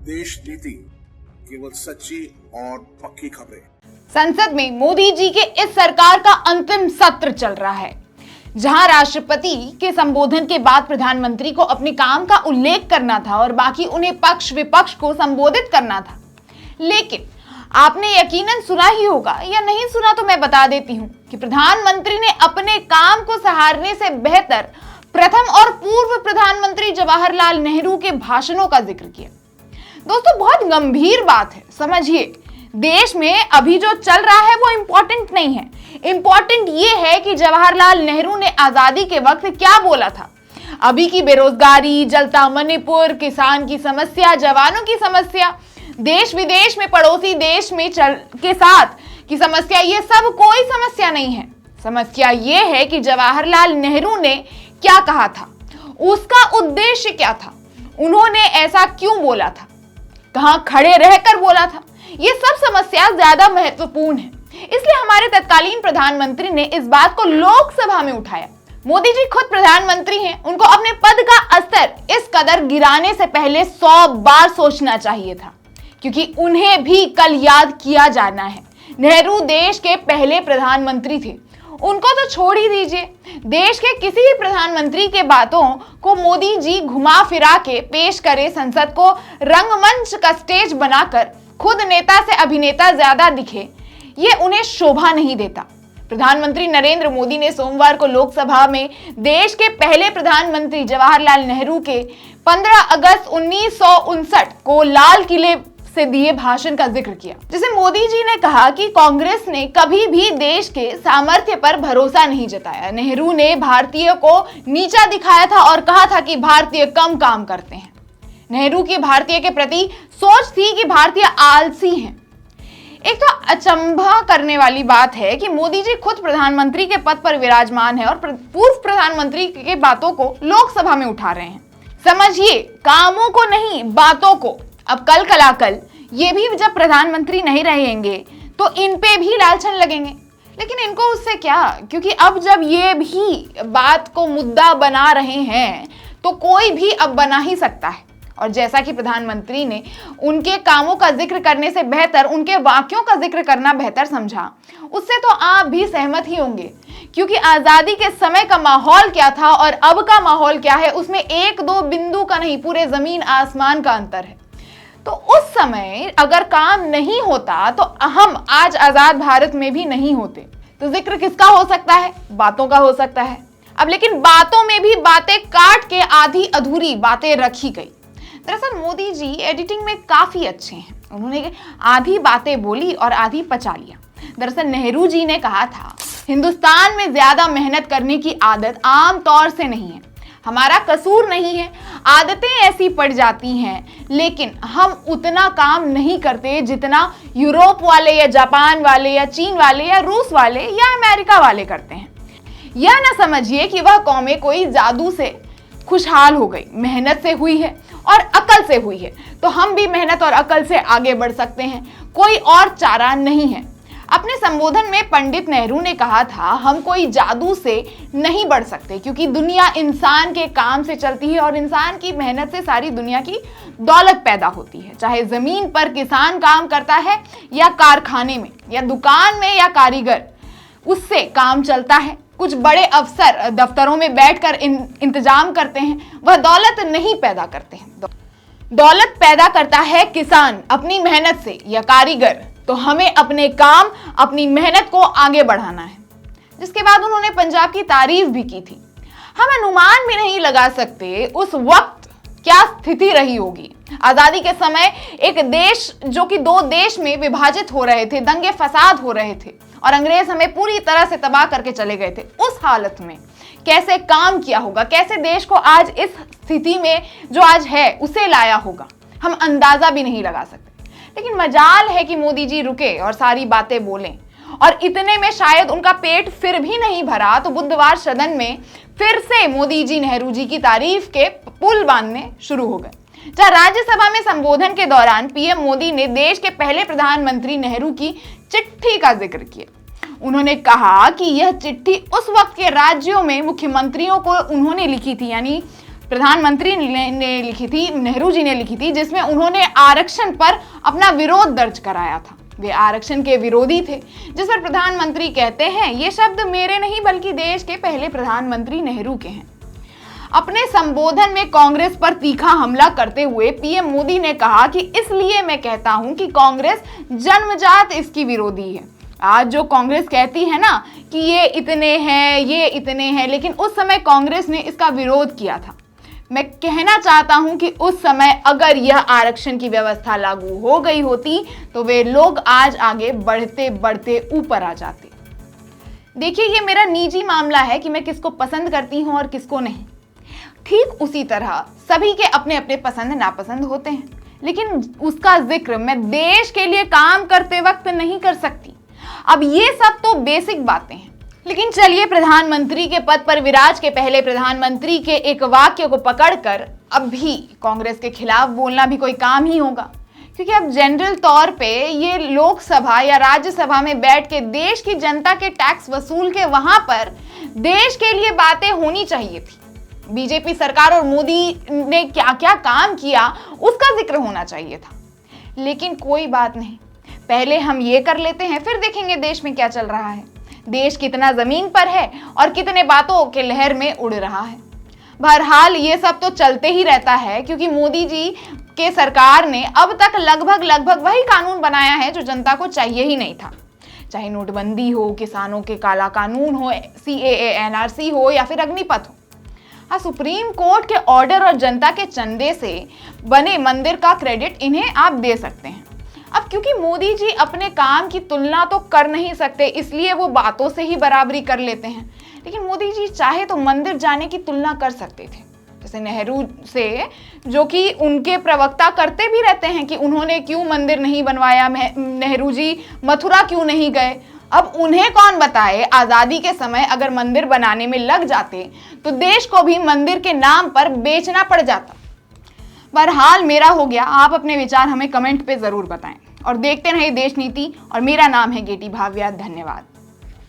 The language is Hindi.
देश नीति केवल सच्ची और पक्की खबरें। संसद में मोदी जी के इस सरकार का अंतिम सत्र चल रहा है, जहां राष्ट्रपति के संबोधन के बाद प्रधानमंत्री को अपने काम का उल्लेख करना था और बाकी उन्हें पक्ष विपक्ष को संबोधित करना था। लेकिन आपने यकीनन सुना ही होगा, या नहीं सुना तो मैं बता देती हूं कि प्रधानमंत्री ने अपने काम को सहारने से बेहतर प्रथम और पूर्व प्रधानमंत्री जवाहरलाल नेहरू के भाषणों का जिक्र किया। दोस्तों, बहुत गंभीर बात है, समझिए। देश में अभी जो चल रहा है वो इंपॉर्टेंट नहीं है। इंपॉर्टेंट ये है कि जवाहरलाल नेहरू ने आजादी के वक्त क्या बोला था। अभी की बेरोजगारी, जलता मणिपुर, किसान की समस्या, जवानों की समस्या, देश विदेश में पड़ोसी देश में के साथ की समस्या, ये सब कोई समस्या नहीं है। समस्या ये है कि जवाहरलाल नेहरू ने क्या कहा था, उसका उद्देश्य क्या था, उन्होंने ऐसा क्यों बोला था, कहां खड़े रहकर बोला था। ये सब समस्या ज्यादा महत्वपूर्ण है, इसलिए हमारे तत्कालीन प्रधानमंत्री ने इस बात को लोकसभा में उठाया। मोदी जी खुद प्रधानमंत्री हैं, उनको अपने पद का स्तर इस कदर गिराने से पहले 100 बार सोचना चाहिए था, क्योंकि उन्हें भी कल याद किया जाना है। नेहरू देश के पहले प्रधानमंत्री थे, उनको तो छोड़ ही दीजिए, देश के किसी भी प्रधानमंत्री के बातों को मोदी जी घुमा फिरा के पेश करे, संसद को रंगमंच का स्टेज बनाकर खुद नेता से अभिनेता ज्यादा दिखे, ये उन्हें शोभा नहीं देता। प्रधानमंत्री नरेंद्र मोदी ने सोमवार को लोकसभा में देश के पहले प्रधानमंत्री जवाहरलाल नेहरू के 15 अगस्त 1959 को लाल किले से दिए भाषण का जिक्र किया, जिसे मोदी जी ने कहा कि कांग्रेस ने कभी भी देश के सामर्थ्य पर भरोसा नहीं जताया। नेहरू ने भारतीय को नीचा दिखाया था और कहा था कि भारतीय कम काम करते हैं। नेहरू की भारतीय के प्रति सोच थी कि भारतीय आलसी हैं। एक तो अचंभा करने वाली बात है कि मोदी जी खुद प्रधानमंत्री के पद पर विराजमान है और पूर्व प्रधानमंत्री के बातों को लोकसभा में उठा रहे हैं। समझिए, कामों को नहीं, बातों को। अब कल ये भी जब प्रधानमंत्री नहीं रहेंगे तो इन पे भी लालछन लगेंगे, लेकिन इनको उससे क्या, क्योंकि अब जब ये भी बात को मुद्दा बना रहे हैं तो कोई भी अब बना ही सकता है। और जैसा कि प्रधानमंत्री ने उनके कामों का जिक्र करने से बेहतर उनके वाक्यों का जिक्र करना बेहतर समझा, उससे तो आप भी सहमत ही होंगे, क्योंकि आजादी के समय का माहौल क्या था और अब का माहौल क्या है, उसमें 1-2 बिंदु का नहीं, पूरे जमीन आसमान का अंतर है। तो उस समय अगर काम नहीं होता तो हम आज आजाद भारत में भी नहीं होते। तो जिक्र किसका हो सकता है? बातों का हो सकता है। अब लेकिन बातों में भी बातें काट के आधी अधूरी बातें रखी गई। दरअसल मोदी जी एडिटिंग में काफी अच्छे हैं, उन्होंने आधी बातें बोली और आधी पचा लिया। दरअसल नेहरू जी ने कहा था, हिंदुस्तान में ज्यादा मेहनत करने की आदत आम तौर से नहीं है, हमारा कसूर नहीं है, आदतें ऐसी पड़ जाती हैं, लेकिन हम उतना काम नहीं करते जितना यूरोप वाले या जापान वाले या चीन वाले या रूस वाले या अमेरिका वाले करते हैं। यह ना समझिए कि वह कौमें कोई जादू से खुशहाल हो गई, मेहनत से हुई है और अकल से हुई है, तो हम भी मेहनत और अकल से आगे बढ़ सकते हैं, कोई और चारा नहीं है। अपने संबोधन में पंडित नेहरू ने कहा था, हम कोई जादू से नहीं बढ़ सकते, क्योंकि दुनिया इंसान के काम से चलती है और इंसान की मेहनत से सारी दुनिया की दौलत पैदा होती है। चाहे जमीन पर किसान काम करता है या कारखाने में या दुकान में या कारीगर, उससे काम चलता है। कुछ बड़े अफसर दफ्तरों में बैठकर इंतजाम करते हैं, वह दौलत नहीं पैदा करते हैं। दौलत पैदा करता है किसान अपनी मेहनत से या कारीगर। तो हमें अपने काम, अपनी मेहनत को आगे बढ़ाना है। जिसके बाद उन्होंने पंजाब की तारीफ भी की थी। हम अनुमान भी नहीं लगा सकते उस वक्त क्या स्थिति रही होगी। आजादी के समय एक देश जो कि 2 देश में विभाजित हो रहे थे, दंगे फसाद हो रहे थे और अंग्रेज हमें पूरी तरह से तबाह करके चले गए थे, उस हालत में कैसे काम किया होगा, कैसे देश को आज इस स्थिति में जो आज है उसे लाया होगा, हम अंदाजा भी नहीं लगा सकते। लेकिन मजाल है कि मोदी जी रुके और सारी बातें बोलें, और इतने में शायद उनका पेट फिर भी नहीं भरा तो बुधवार सदन में फिर से मोदी जी नेहरू जी की तारीफ के पुल बांधने शुरू हो गए। जहां राज्यसभा में संबोधन के दौरान पीएम मोदी ने देश के पहले प्रधानमंत्री नेहरू की चिट्ठी का जिक्र किया। उन्होंने कहा कि यह चिट्ठी उस वक्त के राज्यों में मुख्यमंत्रियों को उन्होंने लिखी थी, यानी प्रधानमंत्री ने लिखी थी, नेहरू जी ने लिखी थी, जिसमें उन्होंने आरक्षण पर अपना विरोध दर्ज कराया था। वे आरक्षण के विरोधी थे, जिस पर प्रधानमंत्री कहते हैं, ये शब्द मेरे नहीं बल्कि देश के पहले प्रधानमंत्री नेहरू के हैं। अपने संबोधन में कांग्रेस पर तीखा हमला करते हुए पीएम मोदी ने कहा कि इसलिए मैं कहता हूं कि कांग्रेस जन्मजात इसकी विरोधी है। आज जो कांग्रेस कहती है ना कि ये इतने हैं, लेकिन उस समय कांग्रेस ने इसका विरोध किया था। मैं कहना चाहता हूं कि उस समय अगर यह आरक्षण की व्यवस्था लागू हो गई होती तो वे लोग आज आगे बढ़ते बढ़ते ऊपर आ जाते। देखिए, ये मेरा निजी मामला है कि मैं किसको पसंद करती हूं और किसको नहीं। ठीक उसी तरह सभी के अपने अपने पसंद नापसंद होते हैं, लेकिन उसका जिक्र मैं देश के लिए काम करते वक्त नहीं कर सकती। अब ये सब तो बेसिक बातें हैं, लेकिन चलिए प्रधानमंत्री के पद पर विराज के पहले प्रधानमंत्री के एक वाक्य को पकड़कर अब भी कांग्रेस के खिलाफ बोलना भी कोई काम ही होगा, क्योंकि अब जनरल तौर पे ये लोकसभा या राज्यसभा में बैठ के देश की जनता के टैक्स वसूल के वहां पर देश के लिए बातें होनी चाहिए थी। बीजेपी सरकार और मोदी ने क्या क्या काम किया उसका जिक्र होना चाहिए था, लेकिन कोई बात नहीं, पहले हम ये कर लेते हैं, फिर देखेंगे देश में क्या चल रहा है, देश कितना जमीन पर है और कितने बातों के लहर में उड़ रहा है। बहरहाल ये सब तो चलते ही रहता है, क्योंकि मोदी जी के सरकार ने अब तक लगभग वही कानून बनाया है जो जनता को चाहिए ही नहीं था, चाहे नोटबंदी हो, किसानों के काला कानून हो, CAA NRC हो या फिर अग्निपथ हो। हाँ, सुप्रीम कोर्ट के ऑर्डर और जनता के चंदे से बने मंदिर का क्रेडिट इन्हें आप दे सकते हैं। अब क्योंकि मोदी जी अपने काम की तुलना तो कर नहीं सकते, इसलिए वो बातों से ही बराबरी कर लेते हैं, लेकिन मोदी जी चाहे तो मंदिर जाने की तुलना कर सकते थे, जैसे नेहरू से, जो कि उनके प्रवक्ता करते भी रहते हैं कि उन्होंने क्यों मंदिर नहीं बनवाया, नेहरू जी मथुरा क्यों नहीं गए। अब उन्हें कौन बताए, आजादी के समय अगर मंदिर बनाने में लग जाते तो देश को भी मंदिर के नाम पर बेचना पड़ जाता। बहरहाल मेरा हो गया, आप अपने विचार हमें कमेंट पे जरूर बताएं और देखते रहिए देश नीति। और मेरा नाम है गेटी भाव्या। धन्यवाद।